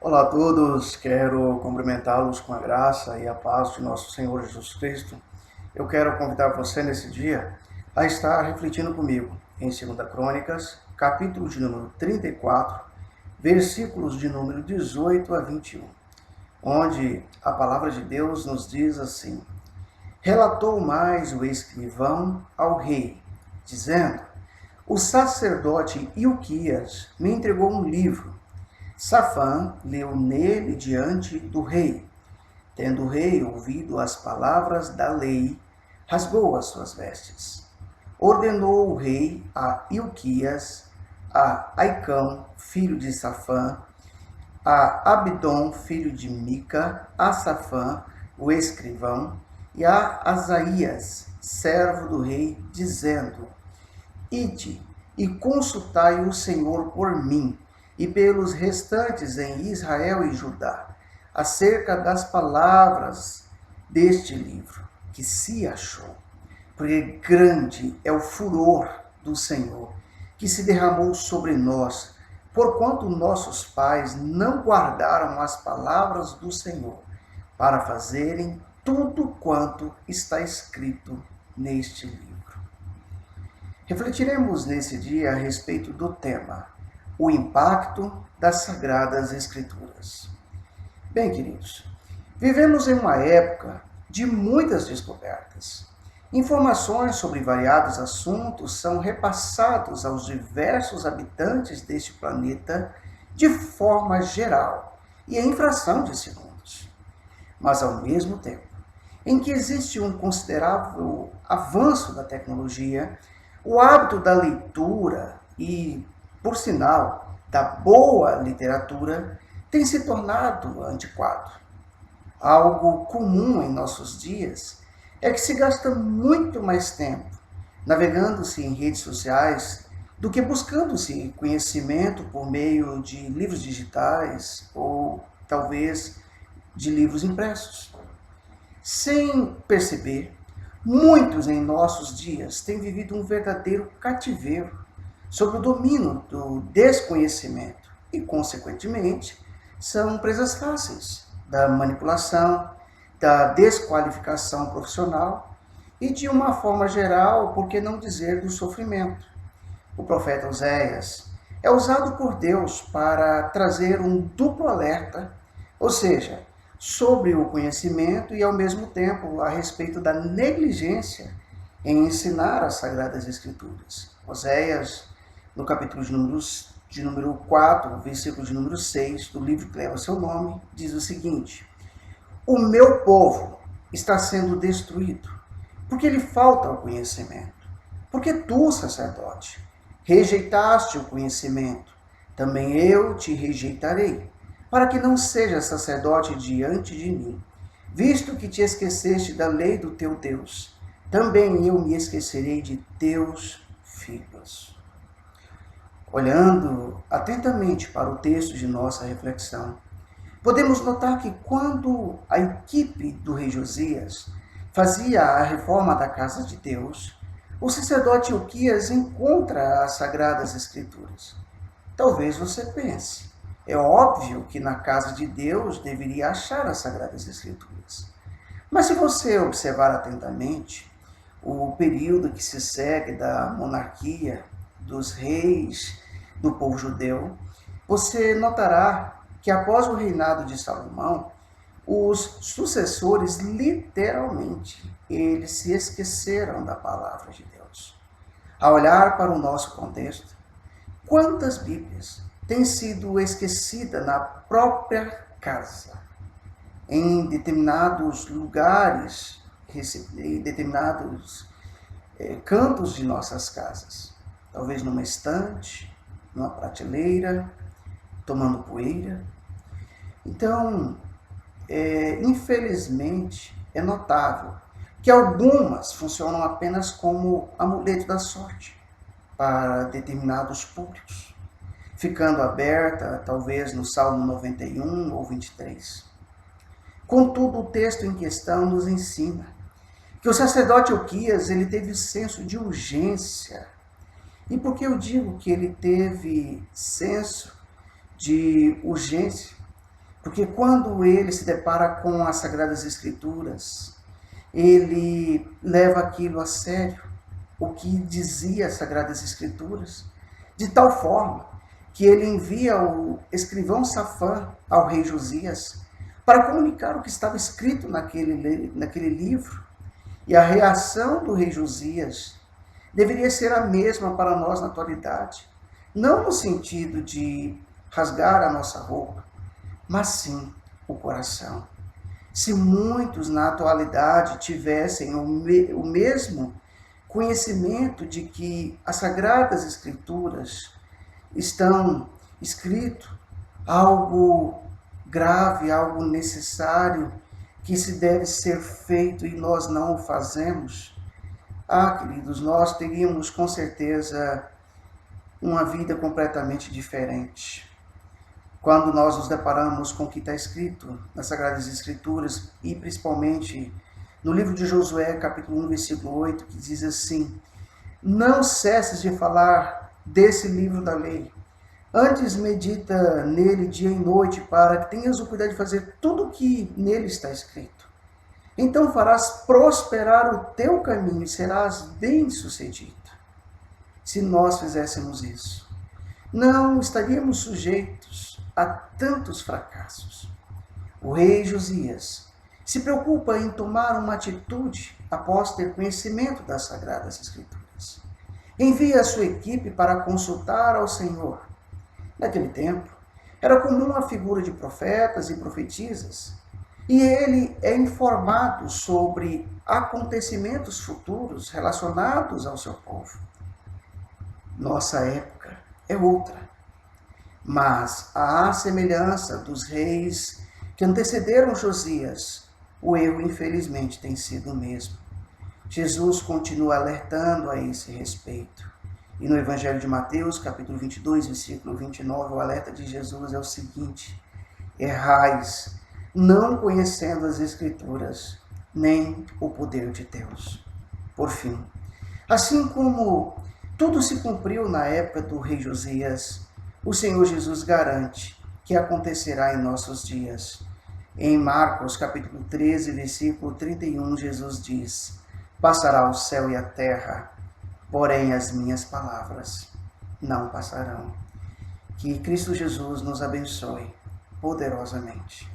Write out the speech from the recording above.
Olá a todos, quero cumprimentá-los com a graça e a paz de nosso Senhor Jesus Cristo. Eu quero convidar você nesse dia a estar refletindo comigo em 2 Crônicas, capítulo de número 34, versículos de número 18 a 21, onde a palavra de Deus nos diz assim: Relatou mais o escrivão ao rei, dizendo: O sacerdote Ilquias me entregou um livro. Safã leu nele diante do rei. Tendo o rei ouvido as palavras da lei, rasgou as suas vestes. Ordenou o rei a Ilquias, a Aicão, filho de Safã, a Abdom, filho de Mica, a Safã, o escrivão, e a Asaías, servo do rei, dizendo: Ide e consultai o Senhor por mim e pelos restantes em Israel e Judá, acerca das palavras deste livro que se achou. Porque grande é o furor do Senhor que se derramou sobre nós, porquanto nossos pais não guardaram as palavras do Senhor, para fazerem tudo quanto está escrito neste livro. Refletiremos nesse dia a respeito do tema, o impacto das Sagradas Escrituras. Bem, queridos, vivemos em uma época de muitas descobertas. Informações sobre variados assuntos são repassados aos diversos habitantes deste planeta de forma geral e em fração de segundos. Mas, ao mesmo tempo, em que existe um considerável avanço da tecnologia, o hábito da leitura e, por sinal, da boa literatura tem se tornado antiquado. Algo comum em nossos dias é que se gasta muito mais tempo navegando-se em redes sociais do que buscando-se conhecimento por meio de livros digitais ou, talvez, de livros impressos. Sem perceber, muitos em nossos dias têm vivido um verdadeiro cativeiro sob o domínio do desconhecimento e, consequentemente, são presas fáceis da manipulação, da desqualificação profissional e, de uma forma geral, por que não dizer, do sofrimento. O profeta Oséias é usado por Deus para trazer um duplo alerta, ou seja, sobre o conhecimento e, ao mesmo tempo, a respeito da negligência em ensinar as Sagradas Escrituras. Oséias, no capítulo de número 4, versículo de número 6, do livro que leva seu nome, diz o seguinte: O meu povo está sendo destruído, porque lhe falta o conhecimento. Porque tu, sacerdote, rejeitaste o conhecimento, também eu te rejeitarei, para que não sejas sacerdote diante de mim. Visto que te esqueceste da lei do teu Deus, também eu me esquecerei de teus filhos. Olhando atentamente para o texto de nossa reflexão, podemos notar que quando a equipe do rei Josias fazia a reforma da casa de Deus, o sacerdote Ilquias encontra as Sagradas Escrituras. Talvez você pense, é óbvio que na casa de Deus deveria achar as Sagradas Escrituras. Mas se você observar atentamente o período que se segue da monarquia, dos reis, do povo judeu, você notará que após o reinado de Salomão, os sucessores, literalmente, eles se esqueceram da palavra de Deus. Ao olhar para o nosso contexto, quantas Bíblias têm sido esquecidas na própria casa, em determinados lugares, em determinados cantos de nossas casas? Talvez numa estante, numa prateleira, tomando poeira. Então, infelizmente, é notável que algumas funcionam apenas como amuleto da sorte para determinados públicos, ficando aberta talvez no Salmo 91 ou 23. Contudo, o texto em questão nos ensina que o sacerdote Ilquias, ele teve senso de urgência. E por que eu digo que ele teve senso de urgência? Porque quando ele se depara com as Sagradas Escrituras, ele leva aquilo a sério, o que dizia as Sagradas Escrituras, de tal forma que ele envia o escrivão Safã ao rei Josias para comunicar o que estava escrito naquele livro. E a reação do rei Josias deveria ser a mesma para nós na atualidade. Não no sentido de rasgar a nossa roupa, mas sim o coração. Se muitos na atualidade tivessem o mesmo conhecimento de que as Sagradas Escrituras estão escrito algo grave, algo necessário, que se deve ser feito e nós não o fazemos, queridos, nós teríamos com certeza uma vida completamente diferente. Quando nós nos deparamos com o que está escrito nas Sagradas Escrituras, e principalmente no livro de Josué, capítulo 1, versículo 8, que diz assim: não cesses de falar desse livro da lei, antes medita nele dia e noite, para que tenhas o cuidado de fazer tudo o que nele está escrito. Então farás prosperar o teu caminho e serás bem-sucedido. Se nós fizéssemos isso, não estaríamos sujeitos a tantos fracassos. O rei Josias se preocupa em tomar uma atitude após ter conhecimento das Sagradas Escrituras. Envia a sua equipe para consultar ao Senhor. Naquele tempo, era comum a figura de profetas e profetisas, e ele é informado sobre acontecimentos futuros relacionados ao seu povo. Nossa época é outra, mas à semelhança dos reis que antecederam Josias, o erro infelizmente tem sido o mesmo. Jesus continua alertando a esse respeito. E no Evangelho de Mateus, capítulo 22, versículo 29, o alerta de Jesus é o seguinte: errais, não conhecendo as Escrituras, nem o poder de Deus. Por fim, assim como tudo se cumpriu na época do rei Josias, o Senhor Jesus garante que acontecerá em nossos dias. Em Marcos, capítulo 13, versículo 31, Jesus diz: passará o céu e a terra, porém as minhas palavras não passarão. Que Cristo Jesus nos abençoe poderosamente.